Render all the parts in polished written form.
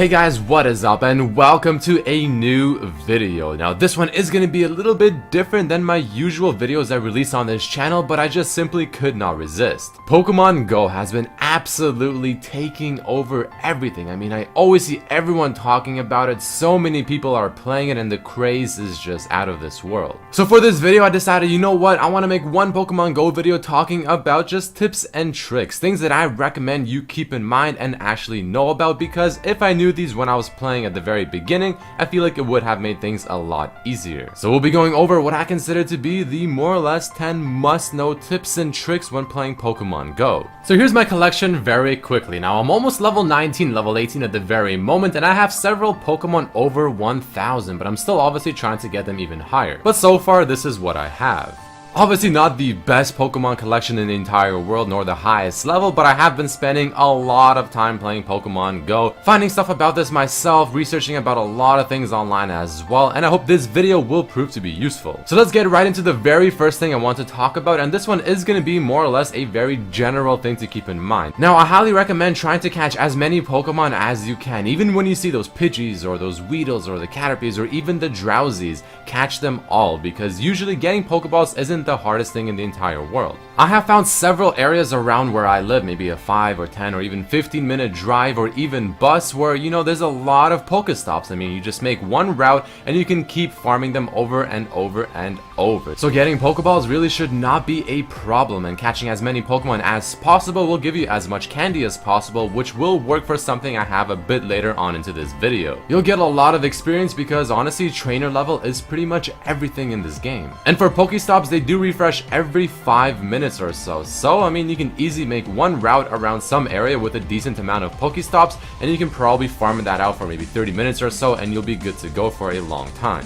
Hey guys, what is up and welcome to a new video. Now this one is going to be a little bit different than my usual videos I release on this channel, but I just simply could not resist. Pokemon Go has been absolutely taking over everything. I mean, I always see everyone talking about it, so many people are playing it and the craze is just out of this world. So for this video I decided, you know what, I want to make one Pokemon Go video talking about just tips and tricks, things that I recommend you keep in mind and actually know about, because if I knew these when I was playing at the very beginning, I feel like it would have made things a lot easier. So we'll be going over what I consider to be the more or less 10 must-know tips and tricks when playing Pokemon Go. So here's my collection very quickly. Now I'm almost level 19, level 18 at the very moment, and I have several Pokemon over 1000, but I'm still obviously trying to get them even higher. But so far this is what I have. Obviously not the best Pokemon collection in the entire world, nor the highest level, but I have been spending a lot of time playing Pokemon Go, finding stuff about this myself, researching about a lot of things online as well, and I hope this video will prove to be useful. So let's get right into the very first thing I want to talk about, and this one is going to be more or less a very general thing to keep in mind. Now, I highly recommend trying to catch as many Pokemon as you can, even when you see those Pidgeys or those Weedles or the Caterpies or even the Drowsies, catch them all, because usually getting Pokeballs isn't the hardest thing in the entire world. I have found several areas around where I live, maybe a 5 or 10 or even 15-minute drive or even bus, where, you know, there's a lot of Pokestops. I mean, you just make one route and you can keep farming them over and over and over. So getting Pokeballs really should not be a problem, and catching as many Pokemon as possible will give you as much candy as possible, which will work for something I have a bit later on into this video. You'll get a lot of experience because honestly, trainer level is pretty much everything in this game. And for Pokestops, they do refresh every 5 minutes or so. So, I mean, you can easily make one route around some area with a decent amount of Pokestops, and you can probably farm that out for maybe 30 minutes or so, and you'll be good to go for a long time.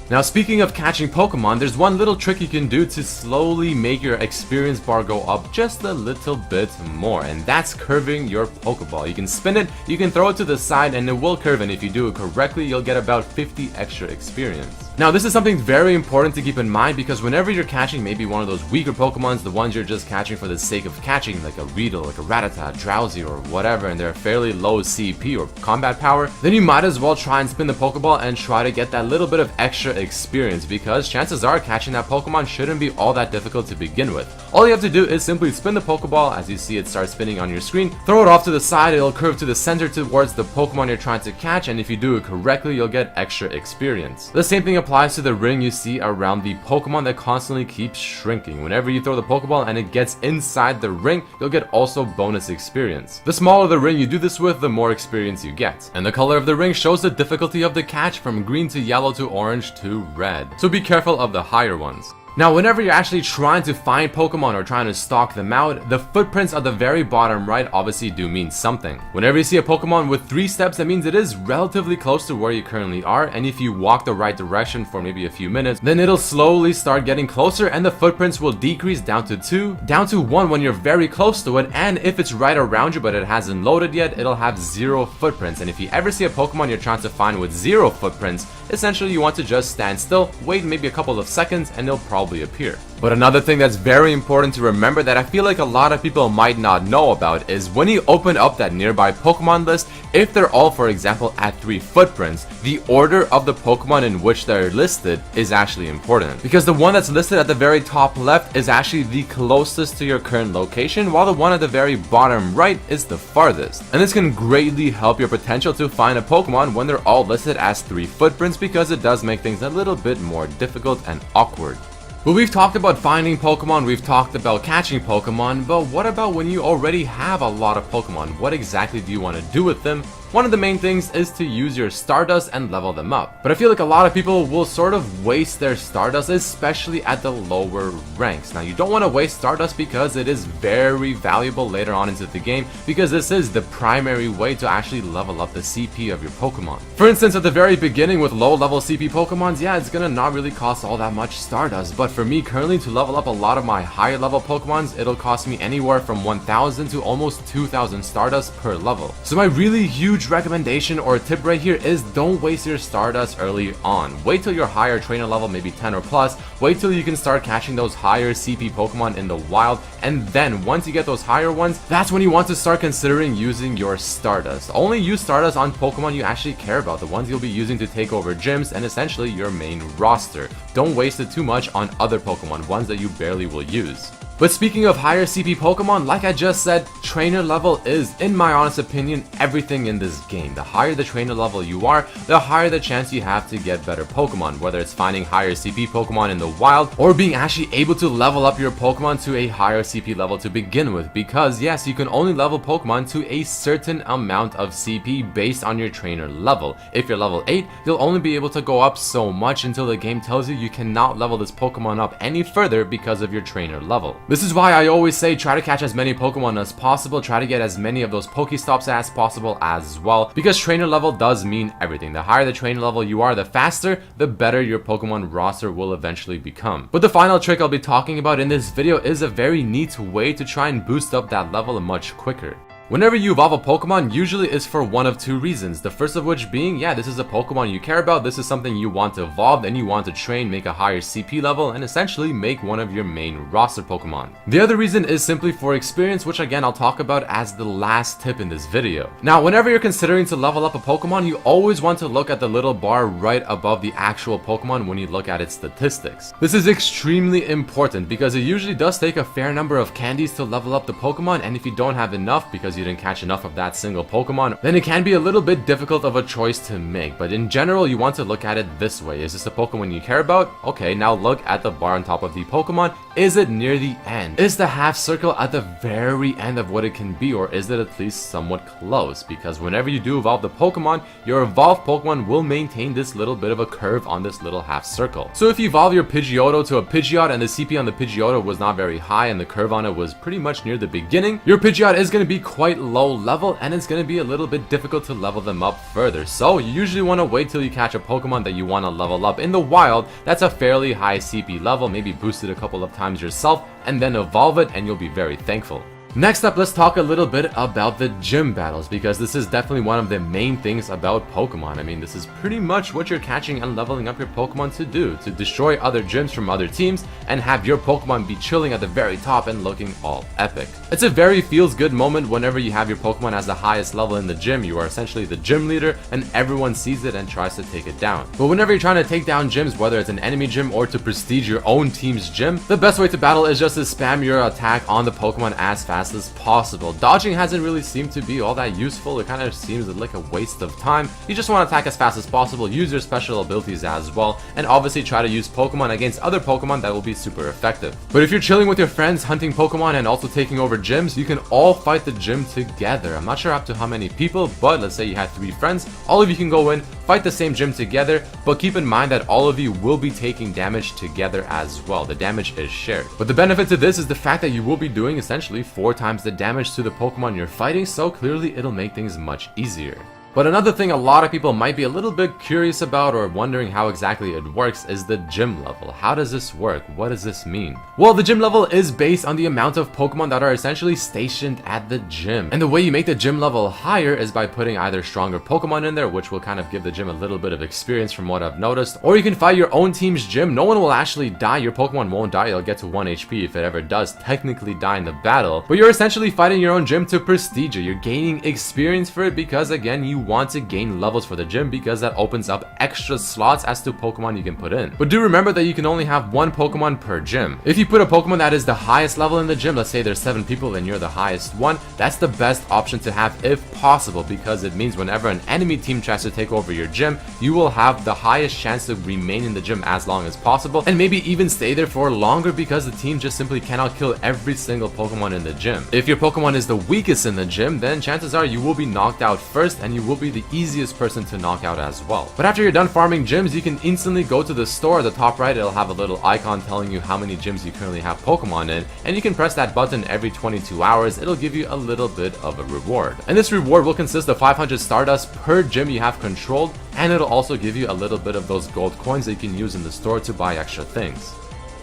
Now, speaking of catching Pokemon, there's one little trick you can do to slowly make your experience bar go up just a little bit more, and that's curving your Pokeball. You can spin it, you can throw it to the side, and it will curve, and if you do it correctly, you'll get about 50 extra experience. Now, this is something very important to keep in mind, because whenever you're catching maybe one of those weaker Pokemons, the ones you're just catching for the sake of catching, like a Weedle, like a Rattata, Drowsy, or whatever, and they're fairly low CP or combat power, then you might as well try and spin the Pokeball and try to get that little bit of extra experience, because chances are catching that Pokemon shouldn't be all that difficult to begin with. All you have to do is simply spin the Pokeball. As you see it start spinning on your screen, throw it off to the side, it'll curve to the center towards the Pokemon you're trying to catch, and if you do it correctly, you'll get extra experience. The same thing applies to the ring you see around the Pokemon that constantly keeps shrinking. Whenever you throw the Pokeball and it gets inside the ring, you'll get also bonus experience. The smaller the ring you do this with, the more experience you get. And the color of the ring shows the difficulty of the catch, from green to yellow to orange to red. So be careful of the higher ones. Now, whenever you're actually trying to find Pokemon or trying to stalk them out, the footprints at the very bottom right obviously do mean something. Whenever you see a Pokemon with 3 steps, that means it is relatively close to where you currently are, and if you walk the right direction for maybe a few minutes, then it'll slowly start getting closer, and the footprints will decrease down to 2, down to 1 when you're very close to it, and if it's right around you but it hasn't loaded yet, it'll have 0 footprints. And if you ever see a Pokemon you're trying to find with 0 footprints, essentially you want to just stand still, wait maybe a couple of seconds, and they'll probably appear. But another thing that's very important to remember that I feel like a lot of people might not know about is when you open up that nearby Pokemon list, if they're all, for example, at 3 footprints, the order of the Pokemon in which they're listed is actually important, because the one that's listed at the very top left is actually the closest to your current location, while the one at the very bottom right is the farthest. And this can greatly help your potential to find a Pokemon when they're all listed as 3 footprints, because it does make things a little bit more difficult and awkward. Well, we've talked about finding Pokemon, we've talked about catching Pokemon, but what about when you already have a lot of Pokemon? What exactly do you want to do with them? One of the main things is to use your Stardust and level them up. But I feel like a lot of people will sort of waste their Stardust, especially at the lower ranks. Now, you don't want to waste Stardust because it is very valuable later on into the game, because this is the primary way to actually level up the CP of your Pokemon. For instance, at the very beginning with low level CP Pokemons, yeah, it's gonna not really cost all that much Stardust, but for me currently to level up a lot of my higher level Pokemons, it'll cost me anywhere from 1000 to almost 2000 Stardust per level. So my really huge recommendation or tip right here is don't waste your Stardust early on. Wait till your higher trainer level, maybe 10 or plus, wait till you can start catching those higher CP Pokemon in the wild, and then once you get those higher ones, that's when you want to start considering using your Stardust. Only use Stardust on Pokemon you actually care about, the ones you'll be using to take over gyms and essentially your main roster. Don't waste it too much on other Pokemon, ones that you barely will use. But speaking of higher CP Pokemon, like I just said, trainer level is, in my honest opinion, everything in this game. The higher the trainer level you are, the higher the chance you have to get better Pokemon, whether it's finding higher CP Pokemon in the wild, or being actually able to level up your Pokemon to a higher CP level to begin with, because yes, you can only level Pokemon to a certain amount of CP based on your trainer level. If you're level 8, you'll only be able to go up so much until the game tells you you cannot level this Pokemon up any further because of your trainer level. This is why I always say try to catch as many Pokemon as possible, try to get as many of those Pokestops as possible as well, because trainer level does mean everything. The higher the trainer level you are, the faster, the better your Pokemon roster will eventually become. But the final trick I'll be talking about in this video is a very neat way to try and boost up that level much quicker. Whenever you evolve a Pokemon, usually it's for one of two reasons. The first of which being, yeah, this is a Pokemon you care about, this is something you want to evolve and you want to train, make a higher CP level, and essentially make one of your main roster Pokemon. The other reason is simply for experience, which again I'll talk about as the last tip in this video. Now, whenever you're considering to level up a Pokemon, you always want to look at the little bar right above the actual Pokemon when you look at its statistics. This is extremely important because it usually does take a fair number of candies to level up the Pokemon, and if you don't have enough because you didn't catch enough of that single Pokemon, then it can be a little bit difficult of a choice to make. But in general, you want to look at it this way. Is this a Pokemon you care about? Okay, now look at the bar on top of the Pokemon. Is it near the end? Is the half circle at the very end of what it can be, or is it at least somewhat close? Because whenever you do evolve the Pokemon, your evolved Pokemon will maintain this little bit of a curve on this little half circle. So if you evolve your Pidgeotto to a Pidgeot and the CP on the Pidgeotto was not very high and the curve on it was pretty much near the beginning, your Pidgeot is going to be quite low level and it's going to be a little bit difficult to level them up further. So you usually want to wait till you catch a Pokemon that you want to level up in the wild that's a fairly high CP level, maybe boost it a couple of times yourself, and then evolve it, and you'll be very thankful. Next up, let's talk a little bit about the gym battles, because this is definitely one of the main things about Pokemon. I mean, this is pretty much what you're catching and leveling up your Pokemon to do, to destroy other gyms from other teams and have your Pokemon be chilling at the very top and looking all epic. It's a very feels-good moment whenever you have your Pokemon as the highest level in the gym. You are essentially the gym leader and everyone sees it and tries to take it down. But whenever you're trying to take down gyms, whether it's an enemy gym or to prestige your own team's gym, the best way to battle is just to spam your attack on the Pokemon as fast as possible. Dodging hasn't really seemed to be all that useful. It kind of seems like a waste of time. You just want to attack as fast as possible, use your special abilities as well, and obviously try to use Pokemon against other Pokemon that will be super effective. But if you're chilling with your friends, hunting Pokemon and also taking over gyms, you can all fight the gym together. I'm not sure up to how many people, but let's say you had 3 friends, all of you can go in, fight the same gym together, but keep in mind that all of you will be taking damage together as well. The damage is shared. But the benefit to this is the fact that you will be doing essentially 4 times the damage to the Pokemon you're fighting, so clearly it'll make things much easier. But another thing a lot of people might be a little bit curious about or wondering how exactly it works is the gym level. How does this work? What does this mean? Well, the gym level is based on the amount of Pokemon that are essentially stationed at the gym. And the way you make the gym level higher is by putting either stronger Pokemon in there, which will kind of give the gym a little bit of experience from what I've noticed, or you can fight your own team's gym. No one will actually die. Your Pokemon won't die. It'll get to 1 HP if it ever does technically die in the battle. But you're essentially fighting your own gym to prestige it. You're gaining experience for it because, again, you want to gain levels for the gym because that opens up extra slots as to Pokemon you can put in. But do remember that you can only have 1 Pokemon per gym. If you put a Pokemon that is the highest level in the gym, let's say there's 7 people and you're the highest one, that's the best option to have if possible, because it means whenever an enemy team tries to take over your gym, you will have the highest chance to remain in the gym as long as possible and maybe even stay there for longer because the team just simply cannot kill every single Pokemon in the gym. If your Pokemon is the weakest in the gym, then chances are you will be knocked out first and you will be the easiest person to knock out as well. But after you're done farming gyms, you can instantly go to the store. At the top right, it'll have a little icon telling you how many gyms you currently have Pokemon in, and you can press that button every 22 hours. It'll give you a little bit of a reward. And this reward will consist of 500 Stardust per gym you have controlled, and it'll also give you a little bit of those gold coins that you can use in the store to buy extra things.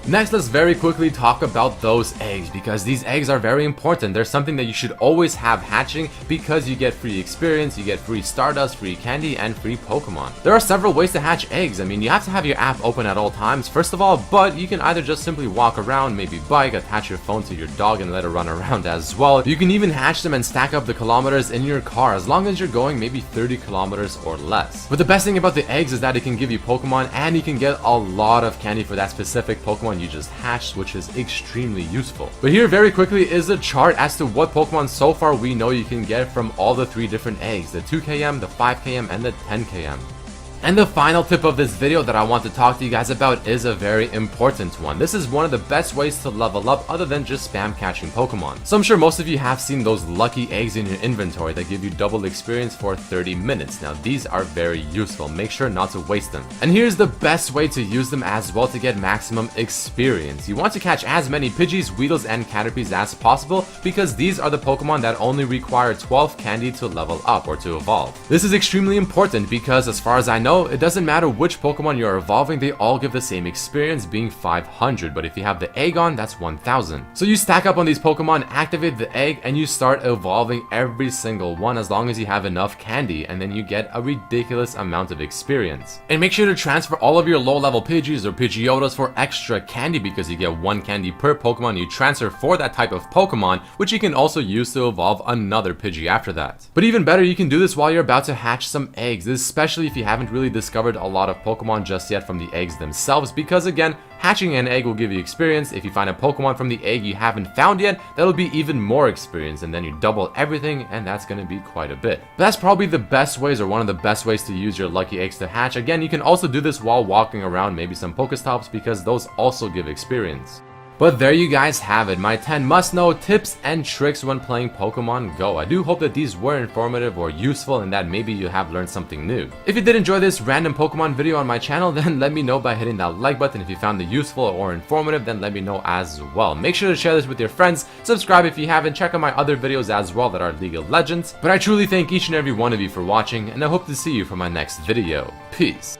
Next, let's very quickly talk about those eggs, because these eggs are very important. They're something that you should always have hatching because you get free experience, you get free Stardust, free candy, and free Pokemon. There are several ways to hatch eggs. I mean, you have to have your app open at all times, first of all, but you can either just simply walk around, maybe bike, attach your phone to your dog and let it run around as well. You can even hatch them and stack up the kilometers in your car as long as you're going maybe 30 kilometers or less. But the best thing about the eggs is that it can give you Pokemon and you can get a lot of candy for that specific Pokemon you just hatched, which is extremely useful. But here very quickly is a chart as to what Pokemon so far we know you can get from all the 3 different eggs, the 2km, the 5km, and the 10km. And the final tip of this video that I want to talk to you guys about is a very important one. This is one of the best ways to level up other than just spam catching Pokemon. So I'm sure most of you have seen those lucky eggs in your inventory that give you double experience for 30 minutes. Now these are very useful, make sure not to waste them. And here's the best way to use them as well to get maximum experience. You want to catch as many Pidgeys, Weedles, and Caterpies as possible because these are the Pokemon that only require 12 candy to level up or to evolve. This is extremely important because as far as I know, it doesn't matter which Pokemon you're evolving, they all give the same experience, being 500, but if you have the egg on, that's 1000. So you stack up on these Pokemon, activate the egg, and you start evolving every single one as long as you have enough candy, and then you get a ridiculous amount of experience. And make sure to transfer all of your low-level Pidgeys or Pidgeotos for extra candy because you get 1 candy per Pokemon you transfer for that type of Pokemon, which you can also use to evolve another Pidgey after that. But even better, you can do this while you're about to hatch some eggs, especially if you haven't really discovered a lot of Pokemon just yet from the eggs themselves, because again, hatching an egg will give you experience. If you find a Pokemon from the egg you haven't found yet, that'll be even more experience, and then you double everything, and that's gonna be quite a bit. But that's probably the best ways, or one of the best ways to use your lucky eggs to hatch. Again, you can also do this while walking around maybe some Pokestops because those also give experience. But there you guys have it, my 10 must-know tips and tricks when playing Pokemon Go. I do hope that these were informative or useful and that maybe you have learned something new. If you did enjoy this random Pokemon video on my channel, then let me know by hitting that like button. If you found it useful or informative, then let me know as well. Make sure to share this with your friends, subscribe if you haven't, check out my other videos as well that are League of Legends. But I truly thank each and every one of you for watching, and I hope to see you for my next video. Peace.